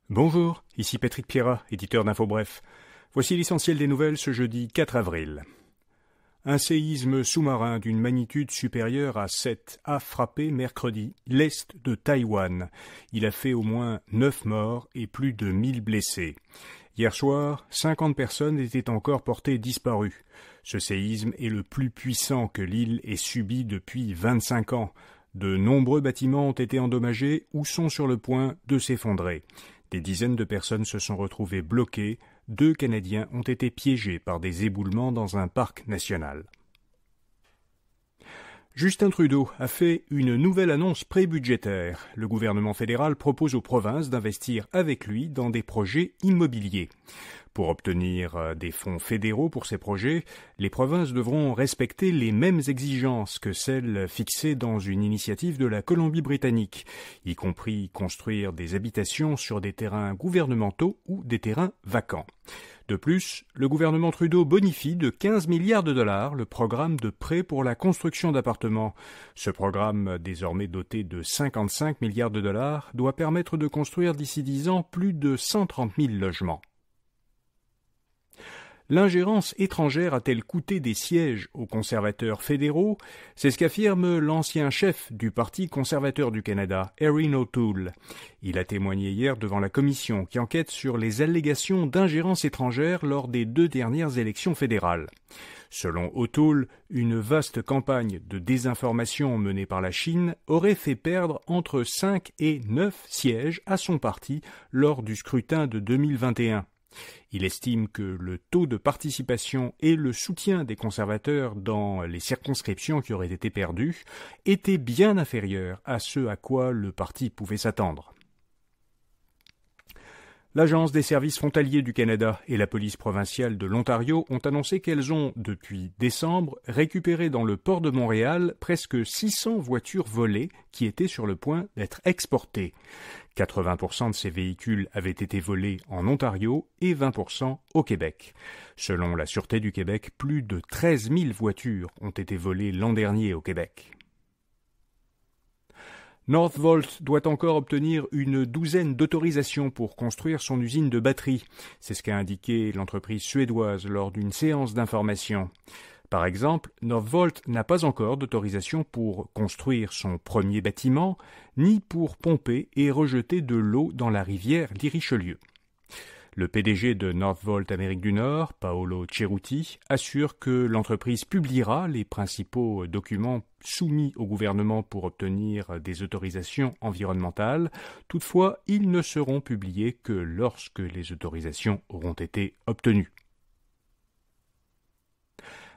Bonjour, ici Patrick Pierrat, éditeur d'InfoBref. Voici l'essentiel des nouvelles ce jeudi 4 avril. Un séisme sous-marin d'une magnitude supérieure à 7 a frappé mercredi l'est de Taïwan. Il a fait au moins 9 morts et plus de 1000 blessés. Hier soir, 50 personnes étaient encore portées disparues. Ce séisme est le plus puissant que l'île ait subi depuis 25 ans. De nombreux bâtiments ont été endommagés ou sont sur le point de s'effondrer. Des dizaines de personnes se sont retrouvées bloquées. 2 Canadiens ont été piégés par des éboulements dans un parc national. Justin Trudeau a fait une nouvelle annonce pré-budgétaire. Le gouvernement fédéral propose aux provinces d'investir avec lui dans des projets immobiliers. Pour obtenir des fonds fédéraux pour ces projets, les provinces devront respecter les mêmes exigences que celles fixées dans une initiative de la Colombie-Britannique, y compris construire des habitations sur des terrains gouvernementaux ou des terrains vacants. De plus, le gouvernement Trudeau bonifie de 15 milliards de dollars le programme de prêt pour la construction d'appartements. Ce programme, désormais doté de 55 milliards de dollars, doit permettre de construire d'ici 10 ans plus de 130 000 logements. L'ingérence étrangère a-t-elle coûté des sièges aux conservateurs fédéraux? C'est ce qu'affirme l'ancien chef du Parti conservateur du Canada, Erin O'Toole. Il a témoigné hier devant la commission qui enquête sur les allégations d'ingérence étrangère lors des 2 dernières élections fédérales. Selon O'Toole, une vaste campagne de désinformation menée par la Chine aurait fait perdre entre 5 et 9 sièges à son parti lors du scrutin de 2021. Il estime que le taux de participation et le soutien des conservateurs dans les circonscriptions qui auraient été perdues étaient bien inférieurs à ce à quoi le parti pouvait s'attendre. L'Agence des services frontaliers du Canada et la police provinciale de l'Ontario ont annoncé qu'elles ont, depuis décembre, récupéré dans le port de Montréal presque 600 voitures volées qui étaient sur le point d'être exportées. 80% de ces véhicules avaient été volés en Ontario et 20% au Québec. Selon la Sûreté du Québec, plus de 13 000 voitures ont été volées l'an dernier au Québec. Northvolt doit encore obtenir une douzaine d'autorisations pour construire son usine de batteries. C'est ce qu'a indiqué l'entreprise suédoise lors d'une séance d'information. Par exemple, Northvolt n'a pas encore d'autorisation pour construire son premier bâtiment, ni pour pomper et rejeter de l'eau dans la rivière Richelieu. Le PDG de Northvolt Amérique du Nord, Paolo Ceruti, assure que l'entreprise publiera les principaux documents soumis au gouvernement pour obtenir des autorisations environnementales. Toutefois, ils ne seront publiés que lorsque les autorisations auront été obtenues.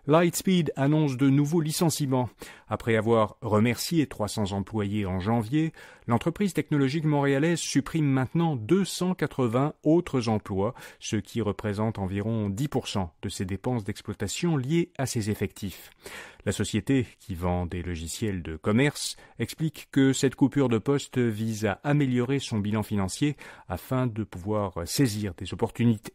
Lightspeed annonce de nouveaux licenciements. Après avoir remercié 300 employés en janvier, l'entreprise technologique montréalaise supprime maintenant 280 autres emplois, ce qui représente environ 10% de ses dépenses d'exploitation liées à ses effectifs. La société, qui vend des logiciels de commerce, explique que cette coupure de poste vise à améliorer son bilan financier afin de pouvoir saisir des opportunités.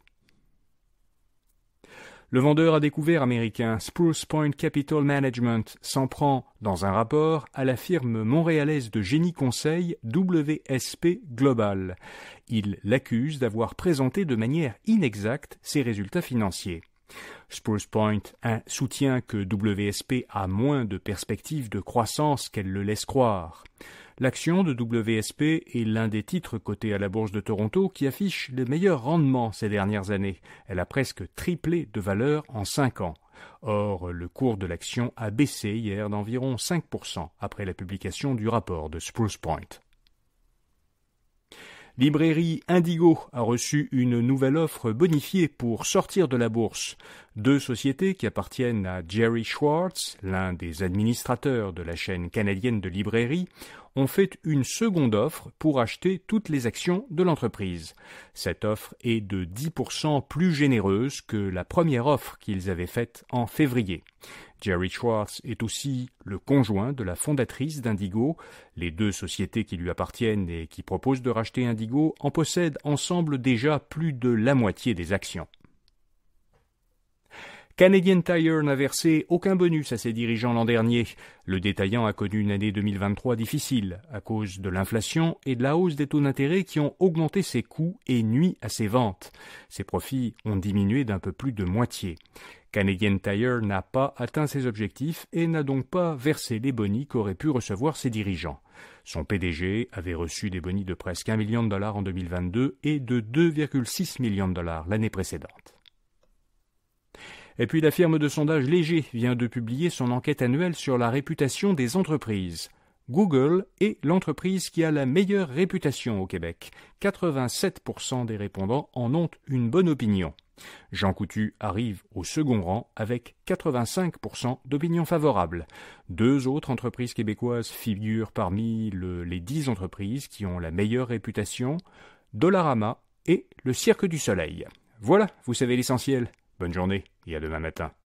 Le vendeur à découvert américain Spruce Point Capital Management s'en prend, dans un rapport, à la firme montréalaise de génie conseil WSP Global. Il l'accuse d'avoir présenté de manière inexacte ses résultats financiers. Spruce Point soutient que WSP a moins de perspectives de croissance qu'elle le laisse croire. L'action de WSP est l'un des titres cotés à la Bourse de Toronto qui affiche le meilleur rendement ces dernières années. Elle a presque triplé de valeur en 5 ans. Or, le cours de l'action a baissé hier d'environ 5% après la publication du rapport de Spruce Point. Librairie Indigo a reçu une nouvelle offre bonifiée pour sortir de la bourse. 2 sociétés qui appartiennent à Jerry Schwartz, l'un des administrateurs de la chaîne canadienne de librairies, ont fait une seconde offre pour acheter toutes les actions de l'entreprise. Cette offre est de 10% plus généreuse que la première offre qu'ils avaient faite en février. Jerry Schwartz est aussi le conjoint de la fondatrice d'Indigo. Les 2 sociétés qui lui appartiennent et qui proposent de racheter Indigo en possèdent ensemble déjà plus de la moitié des actions. Canadian Tire n'a versé aucun bonus à ses dirigeants l'an dernier. Le détaillant a connu une année 2023 difficile à cause de l'inflation et de la hausse des taux d'intérêt qui ont augmenté ses coûts et nuit à ses ventes. Ses profits ont diminué d'un peu plus de moitié. Canadian Tire n'a pas atteint ses objectifs et n'a donc pas versé les bonis qu'auraient pu recevoir ses dirigeants. Son PDG avait reçu des bonis de presque $1 million en 2022 et de 2,6 millions de dollars l'année précédente. Et puis la firme de sondage Léger vient de publier son enquête annuelle sur la réputation des entreprises. Google est l'entreprise qui a la meilleure réputation au Québec. 87% des répondants en ont une bonne opinion. Jean Coutu arrive au second rang avec 85% d'opinions favorables. 2 autres entreprises québécoises figurent parmi les 10 entreprises qui ont la meilleure réputation, Dollarama et le Cirque du Soleil. Voilà, vous savez l'essentiel. Bonne journée et à demain matin.